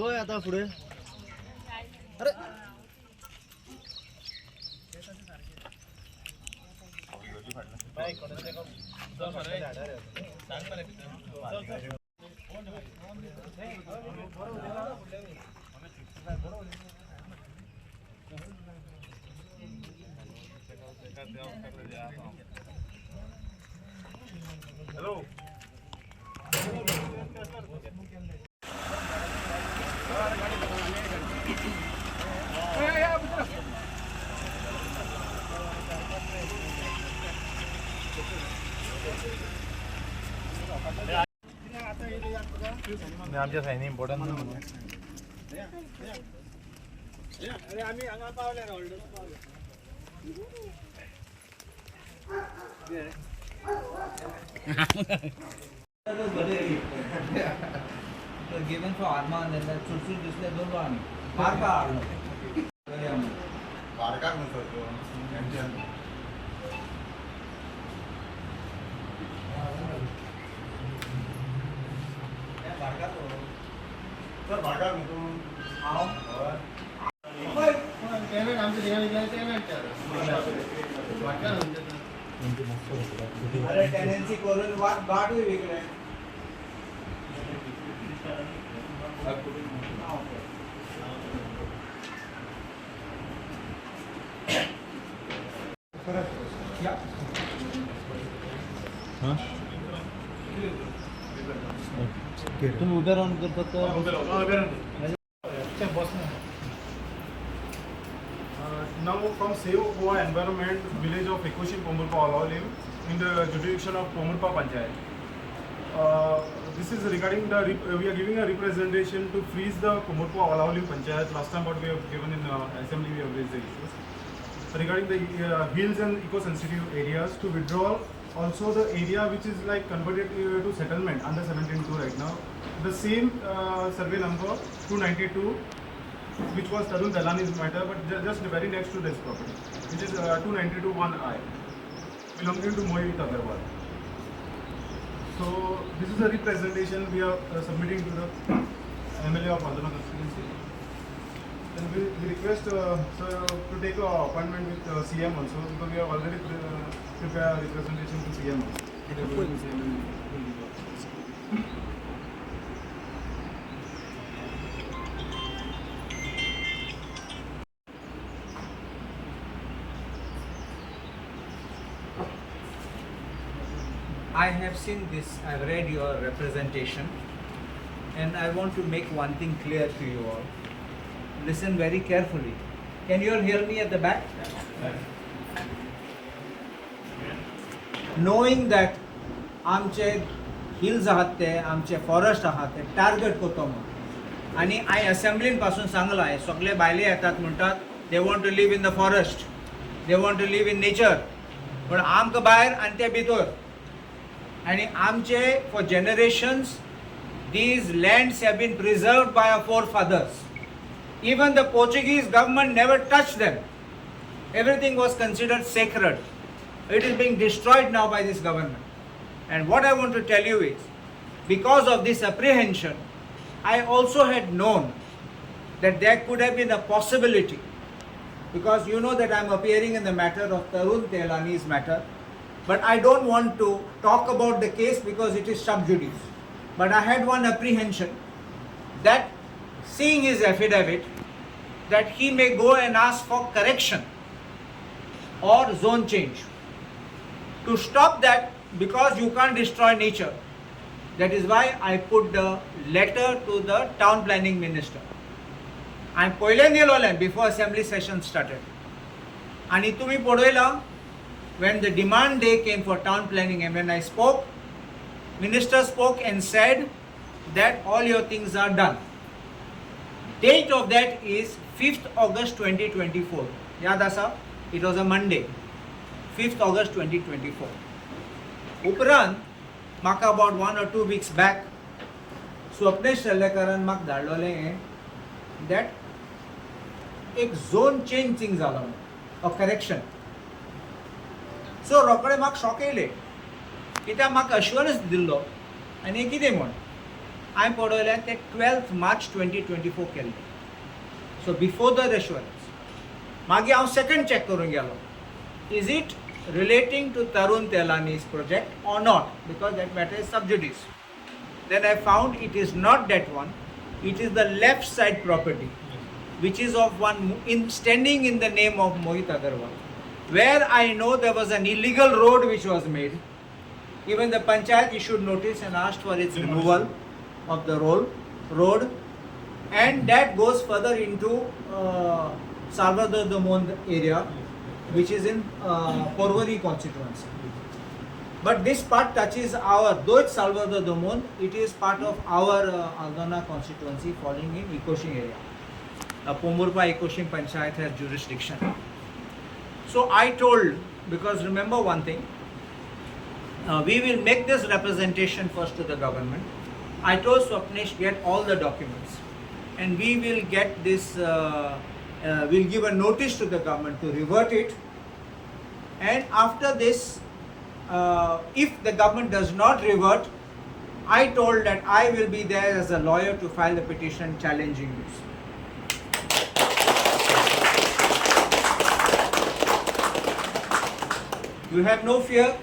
होय आता पुढे अरे हेलो आमच्या सायनी इम्पॉर्टंट अरे आम्ही हांगा Pawle given for Arman and that should display don't want Barca Arlo. Barca म्हणतो तो एमजन Barca तो सर बागा म्हणतो आओ होय पेमेंट आमचे दिवाळी गेले पेमेंट बागा म्हणतो अरे टेनेंसी करून वाट वेगळे तुम्ही उभे राहून करतात Now from Save Goa Environment village of Ecological Olaulim in the jurisdiction of Pomburpa Panchayat. This is regarding the we are giving a representation to freeze the Pomburpa Olaulim Panchayat. Last time what we have given in assembly we have raised the issues regarding the hills and eco-sensitive areas to withdraw. Also the area which is like converted to settlement under 17.2 right now. The same survey number 292 which was Tarun Dalani's matter but just very next to this property which is 292-1I belonging to Mohit Agarwal. So this is a representation we are submitting to the MLA of Aldona constituency. Then we request sir to take an appointment with CM also because we have already prepared a representation to CM also. I have seen this, I've read your representation and I want to make one thing clear to you all. Listen very carefully. Can you all hear me at the back? Knowing that आमचे hills आहात ते आमचे forest आहात ते target करतो मग आणि आय असेंब्लीन पासून सांगला आहे सगळे बायले येतात म्हणतात they want to live in the forest they want to live in nature पण आमकां भायर आनी ते भितर आणि आमचे for generations these lands have been preserved by our forefathers. Even the Portuguese government never touched them. Everything was considered sacred. It is being destroyed now by this government. And what I want to tell you is, because of this apprehension, I also had known that there could have been a possibility, because you know that I am appearing in the matter of Tarun Telani's matter, but I don't want to talk about the case because it is sub judice. But I had one apprehension that seeing his affidavit, that he may go and ask for correction or zone change. To stop that, because you can't destroy nature, that is why I put the letter to the town planning minister. I poilen before assembly session started. And itumi podoila, when the demand day came for town planning and when I spoke, Minister spoke and said that all your things are done. Date of that is 5th August 2024. Yad asa? It was a Monday. 5th August 2024. Upran, maka about 1 or 2 weeks back, Swapnesh Shalekaran mak dhalole that ek zone change thing zala, a correction. So Rokade म्हाका shock येयले कित्याक म्हाका assurance दिल्लो आनी कितें म्हण हांवें पळयलें तें 12 मार्च 2024 केल्लें. So before the reassurance. मागीर हांव सेकंड चॅक करूंक गेलो. Is it relating to Tarun Telani's project or not, because that matter is sub judice. Then I found it is not that one. It is the left side property, which is of one standing in the name of Mohit Agarwal, where I know there was an illegal road which was made. Even the panchayat issued notice and asked for its removal of the road, and that goes further into Salvador Domon area, which is in Porvorim constituency. But this part touches though it's Salvador Domon, it is part of our Aldona constituency falling in Ikoshim area. Pomburpa Ikoshim Panchayat has jurisdiction. So I told, because remember one thing, we will make this representation first to the government. I told Swapnesh, get all the documents and we will get this, we'll give a notice to the government to revert it, and after this, if the government does not revert, I told that I will be there as a lawyer to file a petition challenging this. You have no fear,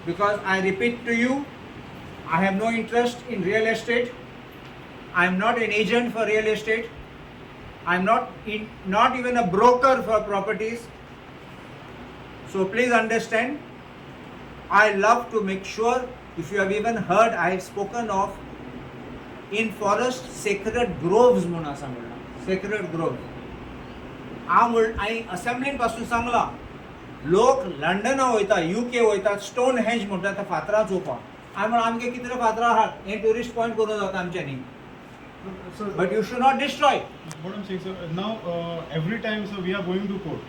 because I repeat to you, I have no interest in real estate. I am not an agent for real estate. I am not even a broker for properties. So please understand, I love to make sure, if you have even heard, I have spoken of in forest sacred groves म्हणून आसा म्हणला, sacred groves. हांव असेंब्लीन पासून सांगला, लोक लंडना वयता, UK वयतात, stone henge म्हणटा त्या फातरां चोवपाक. हांवें म्हणलें आमगे कितले फातरां आहात, हें टुरिस्ट पॉयंट करूं जाता आमच्यांनी. But you should not destroy. What I'm saying, sir, now every time, so we are going to court.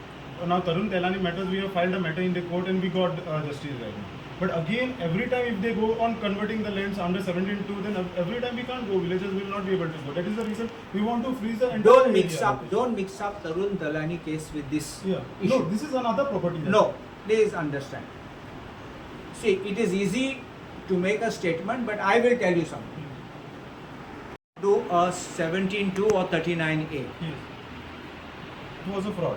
Now Tarun Telani matters, we have filed a matter in the court and we got justice right now. But again, every time if they go on converting the lands under 17(2), then every time we can't go. Villagers will not be able to go. That is the reason we want to freeze the entire Don't mix up Tarun Telani case with this issue. No, this is another property. No, please understand. See, it is easy to make a statement, but I will tell you something. Do a 17(2) or 39A. Yes. It was a fraud.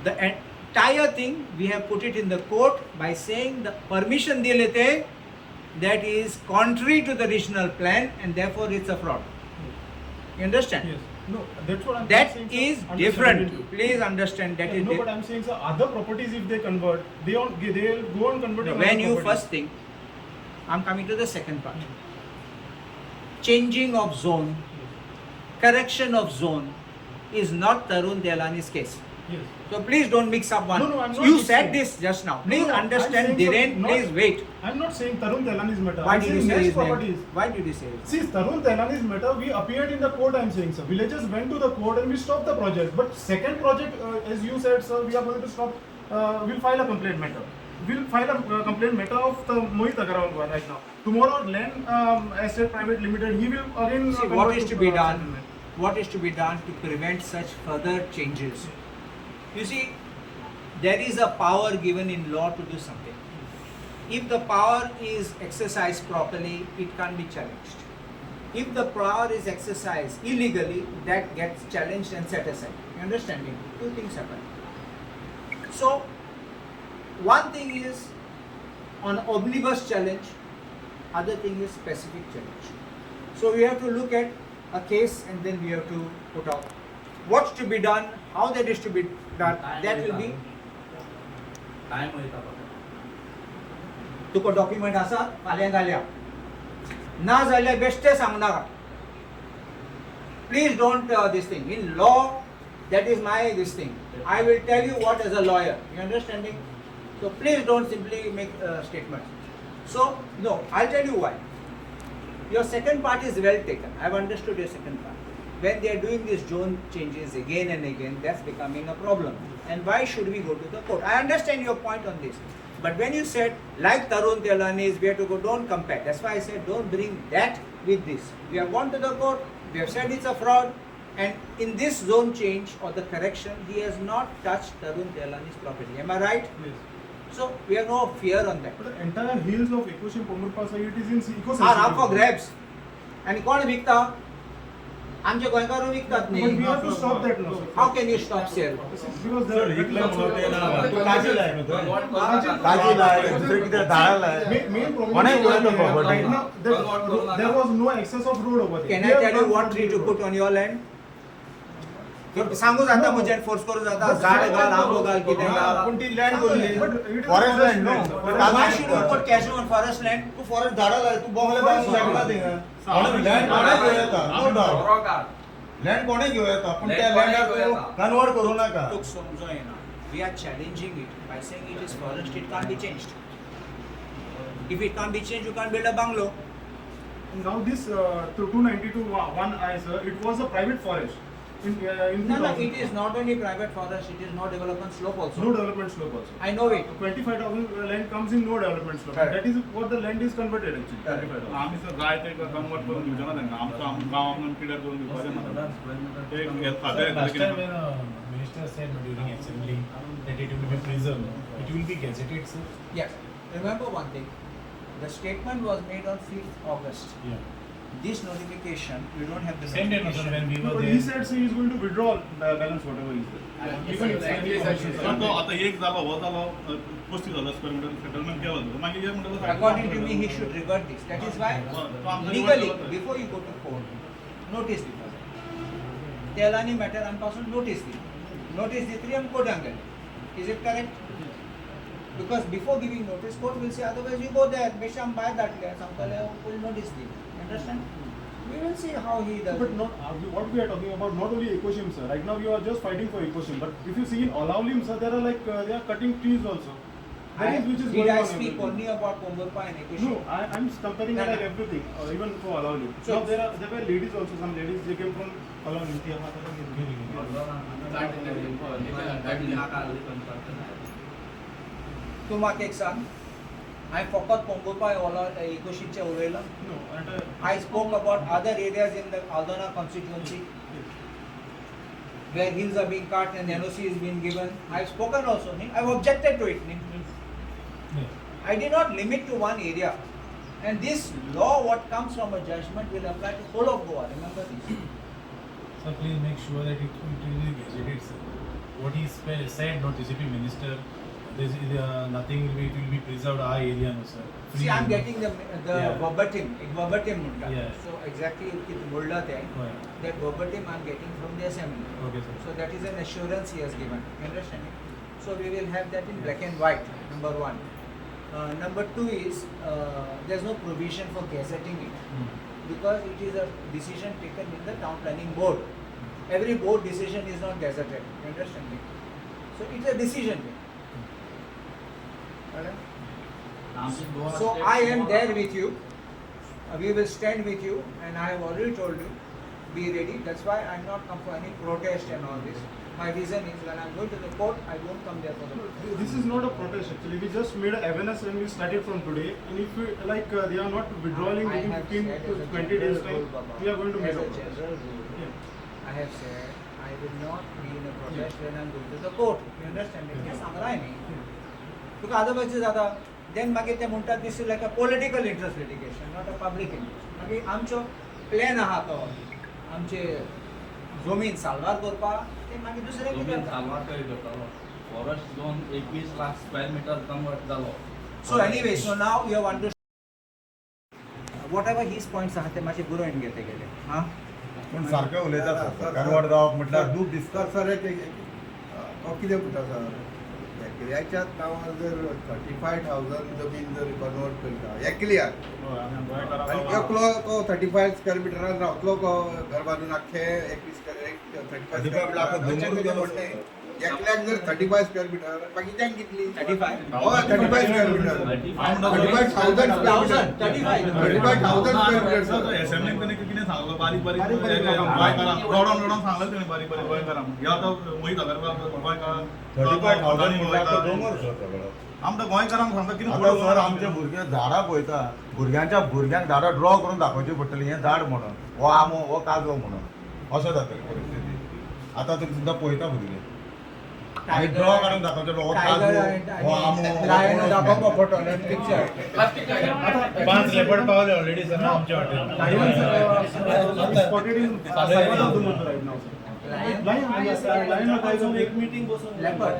The entire thing we have put it in the court by saying the permission dile the, that is contrary to the regional plan and therefore it's a fraud. You understand? Yes. No, that's what I'm That saying. is Sir, different. Please understand that is no, but I'm saying, sir, other properties if they convert, they'll go on converting. When you properties. first think, I'm coming to the second part. Changing of zone, correction of zone is not Tarun Telani's case. Yes. So please don't mix up one. No, I'm not You mixing. said this just now. Please understand, I'm saying, Dhiren, sir, please wait. I'm not saying Tarun Telani's matter. Why I'm did you saying say next his properties. name? Why did you say it? See, Tarun Telani's matter, we appeared in the court, I'm saying, sir. Villagers went to the court and we stopped the project. But second project, as you said, sir, we are going to stop, we'll file a complaint matter. We'll file a complaint matter of the Mohit Agarwal one right now. Tomorrow, Land Asset Private Limited, he will again... See, what is to be done? What is to be done to prevent such further changes? You see, there is a power given in law to do something. If the power is exercised properly, it can't be challenged. If the power is exercised illegally, that gets challenged and set aside. You understand me? Two things happen. So, one thing is on omnibus challenge, other thing is specific challenge. So we have to look at a case and then we have to put out what's to be done, how that is to be done. That will be. तुका document आसा फाल्यां घाल्या ना जाल्यार बेश्टे सांगनाका. Please don't this thing. In law, that is my this thing. I will tell you what as a lawyer. You understanding? So please don't simply make statements. So no, I'll tell you why. Your second part is well taken. I've understood your second part. When they are doing these zone changes again and again, that's becoming a problem. And why should we go to the court? I understand your point on this. But when you said, like Tarun Telani's, we have to go, don't compare. That's why I said, don't bring that with this. We have gone to the court, we have said it's a fraud, and in this zone change or the correction, he has not touched Tarun Telani's property. Am I right? Yes. So we have no fear on that. But the entire hills of Ecological Pomburpa, it is in ecosystem. Are up for grabs. आणि कोण विकता? आमचे गोंयकारू विकतात न्ही. But we have to stop that now, sir. How can you stop sale? Because there काजी लाय नको काजी लाय दुसरे किती झाडा लाय main problem कोणे is घेऊन नको right property? now there was no access of road over there. Can I tell you what tree to put on your land? सांगू जाता म्हणजे फोर्स करू जाता झाड घाल आंबो घाल कितें घाल. पण ती लँड बोलली But it is forest forest land no land. Why should you put cashew on forest land? तू फॉरेस्ट झाडा लाय तू बोंगले बाजू साईडला दे लँड कोणे घेऊन येता नो डाउट लँड कोणे घेऊन येता पण त्या लँडाक कन्वर्ट करू नका. तुक समजो येना. We are challenging it by saying it is forest, it can't be changed. If it can't be changed, you can't build a bungalow. Now this 292 one I sir, it was a private forest. In No, 2000. it is not only private forest, it is no development slope also. No development slope also. I know it. 25,000 land comes in no development slope. Correct. That is what the land is converted actually. Correct. 25,000. आम्ही sir जाय ते convert करून दिवचे ना त्यांना आमचं गावांना clear करून दिवपाचे म्हणतात ते Last time when minister said during assembly that it will be preserved, it will be gazetted, sir. Yes. Remember one thing. The statement was made on 5th August. Yeah. This notification, you don't have the Same day, also when we No, were but there. he said he is going to withdraw the balance whatever is there. Even if पण तो आता एक झाला हो झाला 35,000 square metre settlement केलं होतं मागील एक म्हणलं According to me, he should revert this. That is why, legally, before you go to court, notice the person. Tell any matter and person notice the. Notice the 3 court angle. Is it correct? Because before giving notice, court will say otherwise you go there. Besham buy that land. Samkale will notice the. Understand? We will see how he does. But not what we are talking about, not only Ecoshim sir. Right now you are just fighting for Ecoshim. But if you see in Olaulim sir, there are like they are cutting trees also. That is which is Did going I on speak everywhere. only about Pomburpa and Ekushi? No, I'm comparing No, like no. everything, even for Olaulim. So- Now there were ladies also. Some ladies they came from Olaulim. तू म्हाका एक सांग हांवें फकत पोंबुरपा इकोशीचे उलयलां. No, and I spoke about other areas in the Aldona constituency where hills are being cut and NOC is being given. I've spoken also. I've objected to it. Yeah. I did not limit to one area. And this law, what comes from a judgment, will apply to whole of Goa. Remember this. Sir, please make sure that it will be gazetted, sir. What he said, not DCP minister, nothing will be, it will be preserved our area, no, sir. See, I'm getting the Yeah. verbatim. It verbatim munta. Yeah. So exactly it बोलला ते. Oh, yeah. That verbatim I'm getting from the assembly. Okay, sir. So that is an assurance he has given. You understand it? So we will have that in black and white. Number one. Number two is there's no provision for gazetting it because it is a decision taken in the town planning board. Every board decision is not gazetted. You understand me? So it's a decision. Alright? So I am there with you. We will stand with you, and I have already told you, be ready. That's why I'm not come for any protest and all this. My reason is when I'm going to the court, I don't come there for the protest. this is not a protest actually. We just made an awareness when we started from today. And if we, like they are not withdrawing I within have 15 said to as a 20 days general time, rule, Baba. we are going to make As a a protest. general rule, Yeah. I have said I will not be in a protest when I'm going to the court. You understand? It सांगलाय न्ही. Because otherwise जाता. Then मागीर ते म्हणटात this is like a political interest litigation, not a public interest. मागीर आमचो plan आहा तो आमचे जमीन साल्वार करपा ते मागीर दुसरे कितें करता. Forest zone 21 lakh square metre convert जालो. So anyway, so now you have understood whatever his points आहा ते मातशे बरोवन घेते गेले. हां. पण सारखे उलयतात सर कन्वर्ट जावप म्हटल्यार दूख दिसता. सर कितें म्हणटा सर एकल्याच्याच नांवार जर 35,000 जमीन जर कन्वर्ट करता एकल्याक होय, आमी गोंयकारांक आनी लागून- एकलो तो 35 स्क्वेअर मिटरान रावतलो को घर बांदून आख्खे 35 लाख दोंगर देवन एकल्याक जर 35 स्क्वेअर मिटर बाकीच्यांक कितली 35. हय 35 square metre 35,000 square 35,000 square metre sir, sir असेंब्लीन तेणे कितें सांगलो बारीक बारीक बारीक लोकांक. गोंयकारांक रडोन सांगलें तेणे बारीक बारीक गोंयकारांक ह्या आतां मोहित अगरवाल गोंयकारांक 35,000 म्हटल्यार तो दोंगर सर सगळो. आमकां गोंयकारांक सांगता कितें आता सर आमचे भुरगे झाडां पळयता भुरग्यांक झाडां ड्रॉ करून दाखोवची पडटली हें झाड म्हणून हो आमो हो काजो म्हणून असो जातली परिस्थिती. आतां तुमी सुद्दां पळयता भुरगे आणि ड्रॉ काढून दाखवतो हो काजू, हो आमो, लायन हो दाखवतो फोटो आणि पिक्चर. पाच लेपर्ड पावले ऑलरेडी सर ना आमच्या Lions spotted in Saiwan of the month right now. Lion एक मीटिंग बसून Leopard.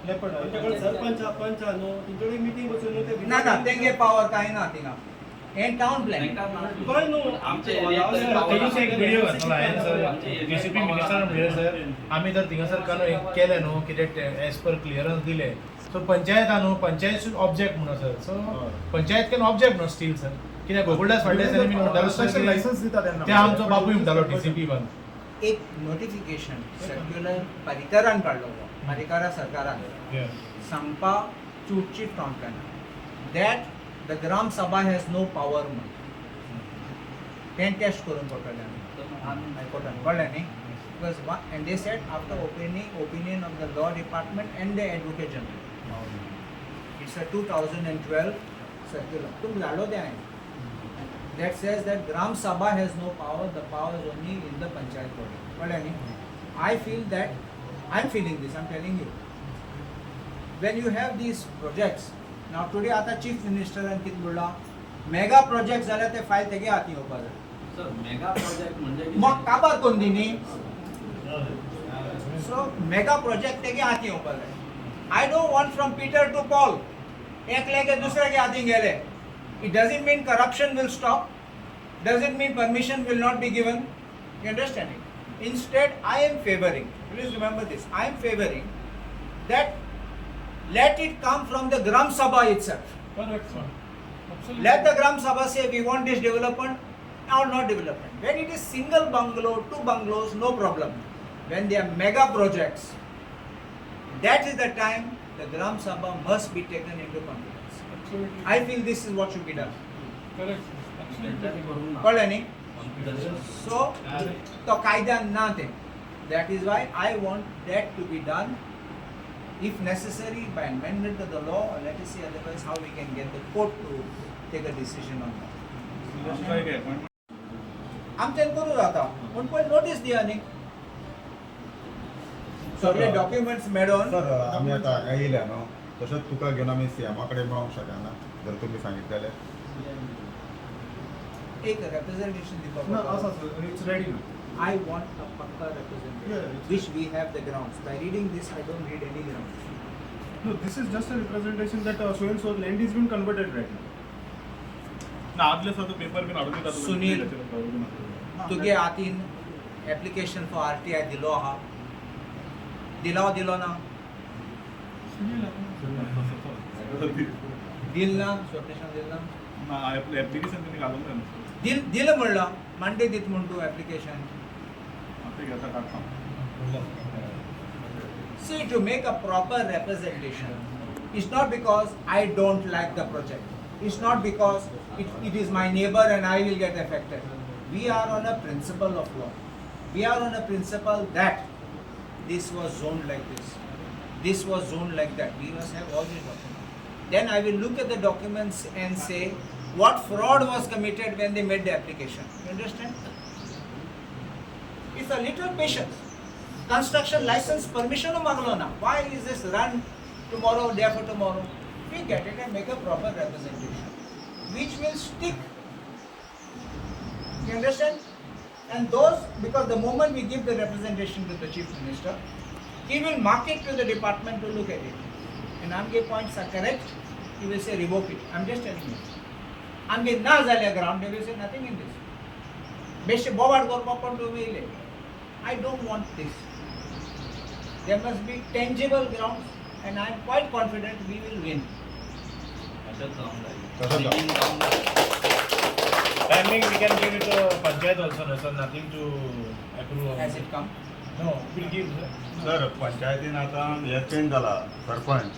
तुमच्याकडे सरपंच पंच आनो तुमच्याकडे मीटिंग बसून ते ना ना तेंगे पावर काय ना थिंगा हे टाउन प्लॅन काय नो आमचे तेजूस एक व्हिडिओ घातला आहे सर जेसीपी मिनिस्टर म्हणले सर आम्ही जर थिंगासर कानो एक केले न्हू कितें एज पर क्लियरन्स दिले सो पंचायत न्हू पंचायत शूड ऑब्जेक्ट म्हणून sir so panchayat can object न्हू स्टील सर कित्याक गोकुळदास फाडले सर मी म्हणटालो लायसन्स दिता त्यांना. ते आमचो बापूय म्हणटालो टीसीपी वन एक नोटिफिकेशन सर्क्युलर परिकरान काढलो परिकरा सरकारान सांगपा चूटची फ्रॉम दॅट द ग्राम सभा हॅज नो पॉवर म्हणून तें टेस्ट करून पडटलें हायकोर्टान कळ्ळें न्ही because and they said after opinion of the law department and the advocate general it's a 2012 circular तुम धाडलो तें हांवें that says that Gram Sabha has no power, the power is only in the Panchayat body. But I mean, I feel that, I'm feeling this, I'm telling you. When you have these projects, now today आता Chief Minister and कित बोलला, mega projects झाले ते file तेगे आती होपा जाय. Sir mega project म्हणजे मग काबार कोण दिनी? So mega project तेगे आती होपा जाय. I don't want from Peter to Paul. एक लेके दूसरे के आती गेले. It doesn't mean corruption will stop. Doesn't mean permission will not be given. You understand it? Instead, I am favoring. Please remember this. I am favoring that let it come from the Gram Sabha itself. Let the Gram Sabha say we want this development or not development. When it is single bungalow, 2 bungalows, no problem. When they are mega projects, that is the time the Gram Sabha must be taken into confidence. I feel this is what should be done. कळ्ळें न्ही? So तो कायद्यान ना तें. That is why I want that to be done, if necessary, by amendment of the law, or let us see otherwise how we can get the court to take a decision on that. आमच्यान करूं जाता पूण पळय notice दिया न्ही. सगळे documents मेळोन sir आम्ही आता येयल्या न्हू तशेंच तुका घेवन आमी सीएमा कडेन मेळोंक शकना जर तुम्ही सांगितलेले एक representation No, दिवपाक also, it's ready now. I want a pakka representation, Yeah. which we have the grounds. By reading this, I don't read any grounds. No, this is just a representation that so and so land is being converted right now. ना आदले sir paper been हाडून दितात सुनील. तुगे हातीन application for RTI दिलो आहा. दिलो ना? दिल ना? स्वप्नेशन दिल ना? ना ऍप्लिकेशन त्यांनी घालून द्या दिलं म्हणलं मांडे दित म्हण तू ऍप्लिकेशन. आता घेता काढता See, to make a proper representation, it's not because I don't like the project. It's not because it is my neighbor and I will get affected. We are on a principle of law. We are on a principle that this was zoned like this. This was zoned like that. We must have all these documents. Then I will look at the documents and say what fraud was committed when they made the application. You understand? It's a little patience. Construction license permission maglo na. Why is this run tomorrow, day after tomorrow? We get it and make a proper representation, which will stick. You understand? And those, because the moment we give the representation to the Chief Minister, he will mark it to the department to look at it. And amge points are correct, he will say revoke it. I'm just telling you. Amge na zalya ground, they will say nothing in this. Beshe bovard korpa pondu meile. I don't want this. There must be tangible grounds, and I am quite confident we will win. Timing we can give it to Panchayat also, no, sir. Nothing to approve. Has it come? No, we'll give. Sir पंचायतीन आता हे change जाला सरपंच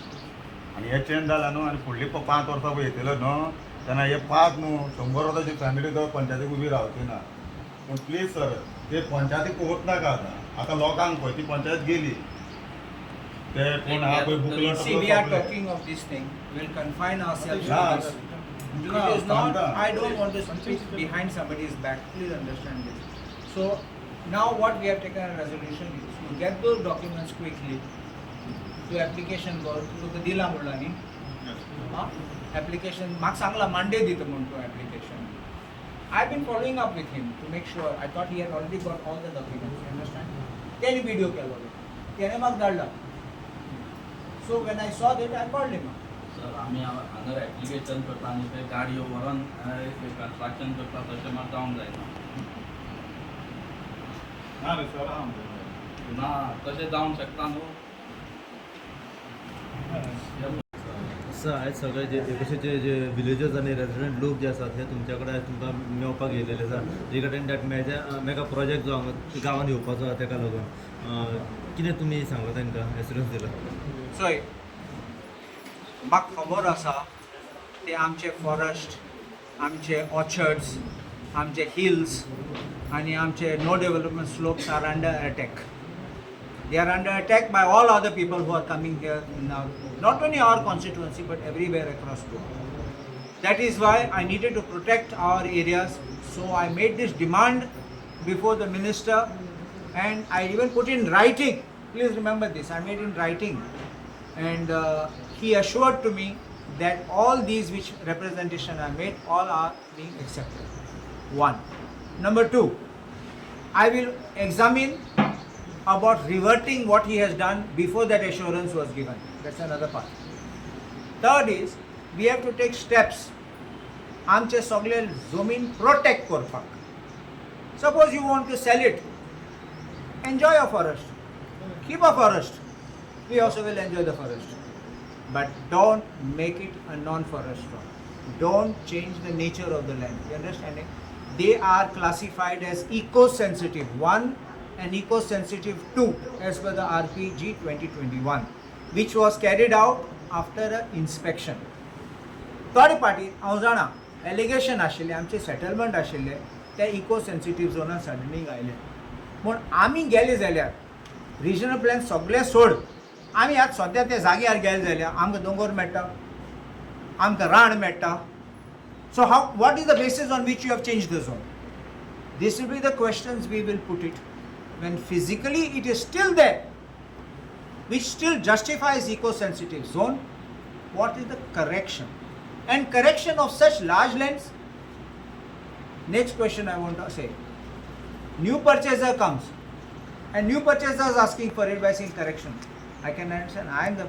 आणि हे change जाला न्हू आणि फुडली 5 वर्सां पळय येतलो न्हू तेन्ना हे 5 न्हू 100 वर्सांची फॅमिली तो पंचायतीक उबी रावची ना पूण प्लीज सर ते पंचायतीक होत नाका आता लोकांक पळय ती पंचायत गेली ते कोण हा पळय बुकलो See, we are talking of this thing. We'll confine ourselves to this. It is not, I don't want to speak behind somebody's back. Please understand this. So, now what we have taken a resolution is to get those documents quickly तूं application कर तुका दिला म्हणला न्ही application म्हाका Sangla Monday दिता म्हूण तूं application I been following up with him to make sure I thought he had already got all the documents understand तेणी व्हिडिओ केलो तेणे म्हाका धाडला so when I saw that I called him sir आमी हांगर एप्लिकेशन करता आनी ते गाडयो व्हरोन कन्स्ट्रक्शन करता तशें म्हाका जावंक जायना ना रे सर ना तशें जावंक शकता न्हू सर आयज सगळे जे विलेजर्स आनी रेजिडेंट लोक जे आसात ते तुमच्या कडेन तुमकां मेळपाक येयलेले आसा रिगार्डींग दॅट मेगा प्रोजेक्ट जो हांगा गांवांत येवपाचो आसा ताका लागून कितें तुमी सांगला तांकां एश्युरन्स दिला चोय म्हाका खबर आसा ते आमचे फॉरेस्ट आमचे ऑर्चर्ड्स आमचे हिल्स आनी आमचे no development slopes are under attack they are under attack by all other people who are coming here in our, not only our constituency but everywhere across the world. That is why I needed to protect our areas, so I made this demand before the minister and I even put in writing, please remember this, I made in writing and he assured to me that all these which representation I made all are being accepted. One. Number two, I will examine about reverting what he has done before that assurance was given. That's another part. Third is, we have to take steps. आमचे सगळे जमीन protect करपाक. Suppose you want to sell it, enjoy a forest. Keep a forest. We also will enjoy the forest. But don't make it a non-forest land. Don't change the nature of the land. You understand it? They are classified as eco-sensitive. One, and eco-sensitive 2 as per the RPG 2021 which was carried out after an inspection. Third party हांव जाणा allegation आशिल्ले आमचे settlement आशिल्ले ते eco-sensitive झोनान सडनींग आयले पूण आमी गेले जाल्यार रिजनल प्लॅन सगळे सोड आमी आतां सद्या त्या जाग्यार गेले जाल्यार आमकां दोंगर मेळटा आमकां रान मेळटा so how what is the basis on which you have change the zone this will be the questions we will put it when physically it is still there, which still justifies eco-sensitive zone, what is the correction? And correction of such large lands? Next question I want to say. New purchaser comes and new purchaser is asking for it by saying correction. I can understand, I am the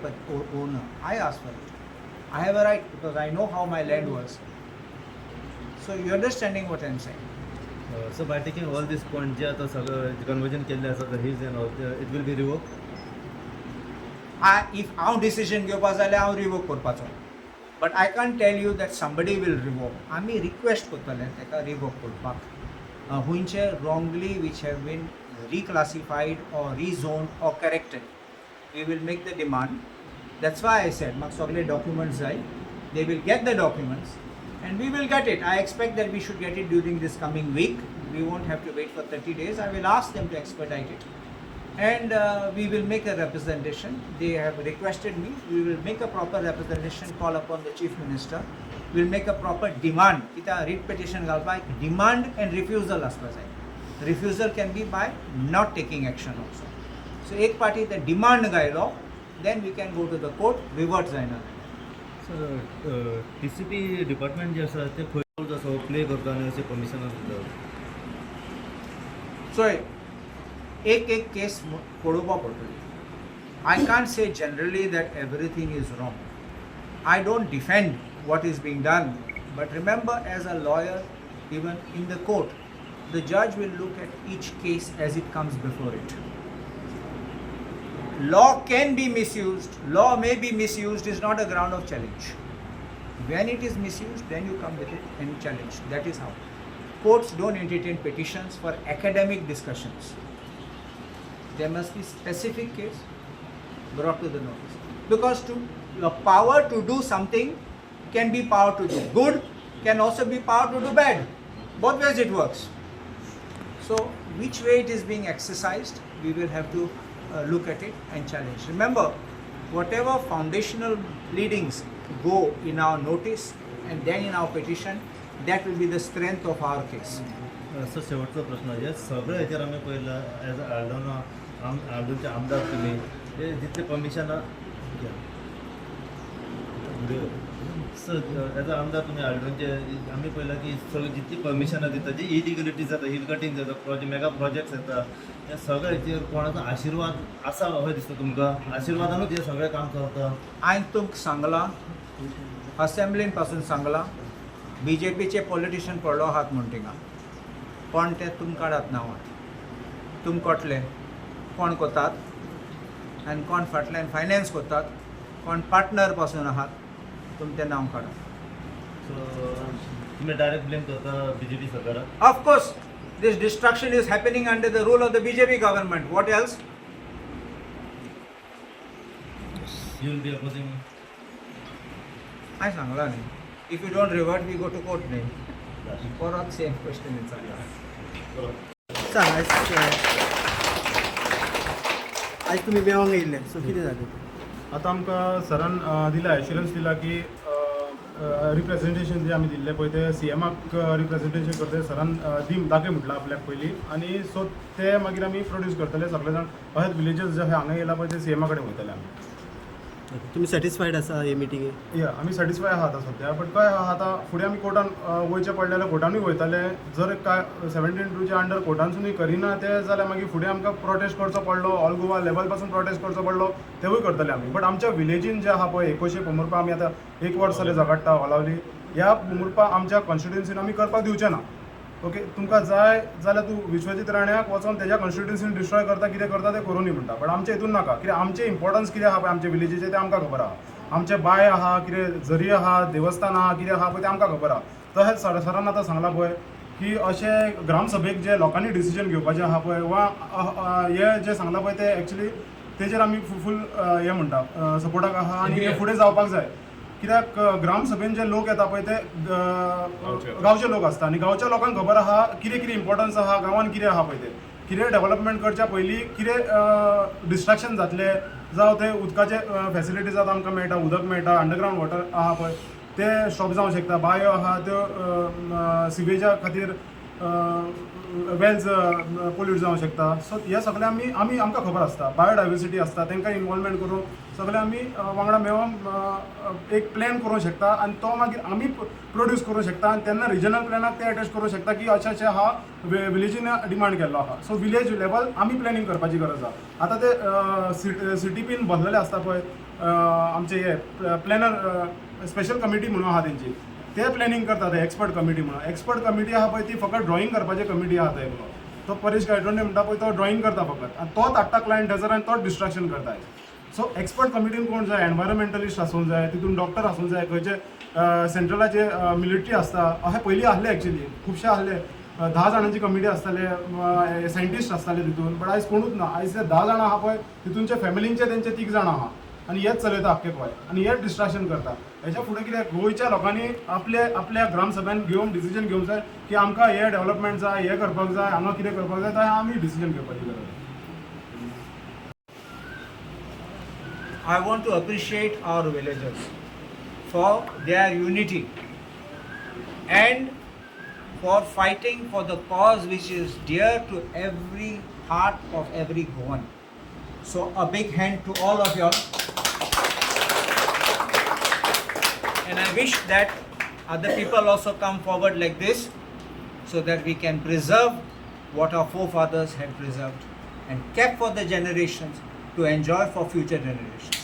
owner, I ask for it. I have a right because I know how my land was. So you understanding what I am saying? So by taking all these points जे आता सगळं conversion केल्ले आसा the hills and all it will be revoke if हांव decision घेवपा जाल्यार हांव revoke करपाचो but I can't tell you that somebody will revoke आमी रिक्वेस्ट करतले ताका रिवोक करपाक हुंयचे wrongly which have been reclassified or rezoned or corrected we will make the demand that's why I said म्हाका सगळे डॉक्युमेंट्स जाय they will get the documents and we will get it. I expect that we should get it during this coming week. We won't have to wait for 30 days. I will ask them to expedite it. And we will make a representation. They have requested me. We will make a proper representation, call upon the Chief Minister. We will make a proper demand. Kita writ petition galpak demand and refusal aspa jai. Refusal can be by not taking action also. So ek party the demand gailo, then we can go to the court, revert जायना. TCP department जे आसा ते खंय role असो play करता आनी अशें commissioner दिता सो एक केस पळोवपा पडटली I can't say generally that everything is wrong I don't defend what is being done but remember as a lawyer even in the court the जज will look at each case as it comes before it law can be misused, law may be misused is not a ground of challenge. When it is misused, then you come with it and challenge. That is how. Courts don't entertain petitions for academic discussions. There must be specific case brought to the notice. Because the power to do something can be power to do good, can also be power to do bad. Both ways it works. So which way it is being exercised, we will have to look at it and challenge. Remember, whatever foundational pleadings go in our notice and then in our petition, that will be the strength of our case. Sir शेवटचा प्रश्न आहे सगळे हेचेर आमी पळयला as a आल्डोना आल्डोनचे आमदार तुमी हे जितले commissioner sir त्याचा आमदार तुम्ही आढळूनचे आम्ही पहिला की सगळी जितली परमिशनां दिता जी इलिगलिटी जाता हिल कटींग जाता मेगा प्रोजेक्ट्स येता त्या सगळ्याचेर कोणाचो आशिर्वाद आसा अशें दिसता तुमकां आशिर्वादानूच हे सगळें काम चलता हांवें तुमकां सांगलां असेंब्लीन पासून सांगलां BJPचे पॉलिटिशियन पडलो आहात म्हण थिंगा कोण ते तुमकां काडात नांवां तुम कोटले कोण कोतात आनी कोण फाटल्यान फायनान्स कोतात कोण पार्टनर पासून आहात तुम ते नांव काडा सो तुम्ही डायरेक्ट ब्लेम करता BJP सरकाराक Of course, this destruction is happening under the rule of the BJP government. What else? You will be opposing I Sangla न्ही. If you don't revert, we go to court न्ही. परत same question विचारला. आज तुम्ही मेळोंक येयल्ले सो कितें जालें आता आमकां सरान दिला एश्युरन्स दिला की रिप्रेझेंटेशन जे आमी दिल्ले पळय ते CMाक रिप्रेझेंटेशन करता सरान दाखय म्हटलं आपल्याक पयलीं आनी सो ते मागीर आमी प्रोड्यूस करतले सगळे जाण अशेच विलेजस जे हांगा येयला पळय ते CMा कडेन वयतले आमी तुम्ही सॅटिस्फायड आसा हे मिटिंगेक या आमी सॅटिस्फाय आहात आतां सद्या बट काय आहा आतां फुडें आमी कोर्टान वयचे पडले जाल्यार कोर्टानूय वयतले जर काय 17(2) अंडर कोर्टानसूनय करिना ते जाल्यार मागीर फुडें आमकां प्रोटेस्ट करचो पडलो ऑल गोवा लेवल पासून प्रोटेस्ट करचो पडलो तेवूय करतले आमी बट आमच्या विलेजीन जे आहा पळय 21 पोमुर्पा आमी आतां 1 वर्स जालें झगडटा ओलावली ह्या पोमुर्पा आमच्या कॉन्स्टिट्युएन्सीन आमी करपाक दिवचे ना ओके तुमकां जाय जाल्यार तूं विश्वजीत राण्याक वचोन तेज्या कॉन्स्टिट्युएन्सीन डिस्ट्रॉय करता कितें करता तें करूनी म्हणटा बट आमच्या हितून नाका कित्याक आमचें इम्पॉर्टन्स कितें आहा पळय आमच्या विलेजीचें तें आमकां खबर आहा आमचे बाय आहा कितें झरी आहा देवस्थान आहा कितें आहा पळय तें आमकां खबर आहा तशेंच सरान आतां सांगलां पळय की अशें ग्रामसभेक जे लोकांनी डिसिजन घेवपाचें आहा पळय वा हे जे सांगलां पळय ते एक्चुली तेजेर आमी फूल हे म्हणटा सपोर्टाक आहा आनी हे फुडें जावपाक जाय कित्याक ग्रामसभेन जे लोक येता पळय ते गांवचे लोक आसता आनी गांवच्या लोकांक खबर आहा कितें कितें इम्पॉर्टन्स आहा गांवान कितें आहा पळय ते कितें डेव्हलपमेंट करच्या पयलीं कितें डिस्ट्रॅक्शन जातले जावं ते उदकाचे फॅसिलिटीज आतां आमकां मेळटा उदक मेळटा अंडरग्रावंड वॉटर आहा पळय ते स्टॉप जावंक शकता बायो आहा त्यो सिवेजा खातीर वेल्स पोल्यूट जावंक शकता सो हे सगळें आमी आमकां खबर आसता बायोडायवर्सिटी आसता तांकां इनवॉल्वमेंट करून सगळें आमी वांगडा मेळोन एक प्लॅन करूंक शकता आनी तो मागीर आमी प्रोड्यूस करूंक शकता आनी तेन्ना रिजनल प्लॅनाक ते अटॅच करूंक शकता की अशें आहा विलेजीन डिमांड केल्लो आहा सो विलेज लेवल आमी प्लॅनिंग करपाची गरज आहा आतां ते सिटी बीन बसलेले आसता पळय आमचे हे प्लॅनर स्पेशल कमिटी म्हणून आहा तेंची ते प्लॅनिंग करतात एक्सपर्ट कमिटी म्हणून एक्सपर्ट कमिटी आहा पळय ती फकत ड्रॉइंग करपाची कमिटी आहा थंय म्हणून तो परेश गायटोंडे म्हणटा पळय तो ड्रॉइंग करता फकत आनी तोच हाडटा क्लायंट थंयसर आनी तोच डिस्ट्रॅक्शन करता सो एक्सपर्ट कमिटीन कोण जाय एनवायरमेंटलिस्ट आसूंक जाय तितून डॉक्टर आसूंक जाय खंयचे सेंट्रलाचे मिलिटरी आसता अशें पयलीं आहले एक्चुली खुबशे आहले 10 जाणांची कमिटी आसताले सायंटिस्ट आसताले तितून बट आयज कोणूच ना आयज ते 10 जाणां आहा पळय तितूनचे फॅमिलींचे तेंचे 3 जाणां आहा आनी हेच चलयता आख्खे गोंय आनी हेच डिस्ट्रॅक्शन करता हेच्या फुडें कितें गोंयच्या लोकांनी आपल्या ग्रामसभेन घेवन डिसिजन घेवंक जाय की आमकां हे डेव्हलपमेंट जाय हे करपाक जाय हांगा कितें करपाक जाय थंय आमी डिसिजन घेवपाची गरज आसा I want to appreciate our villagers for their unity and for fighting for the cause which is dear to every heart of every Goan. So a big hand to all of y'all. And I wish that other people also come forward like this so that we can preserve what our forefathers had preserved and kept for the generations to enjoy for future generations.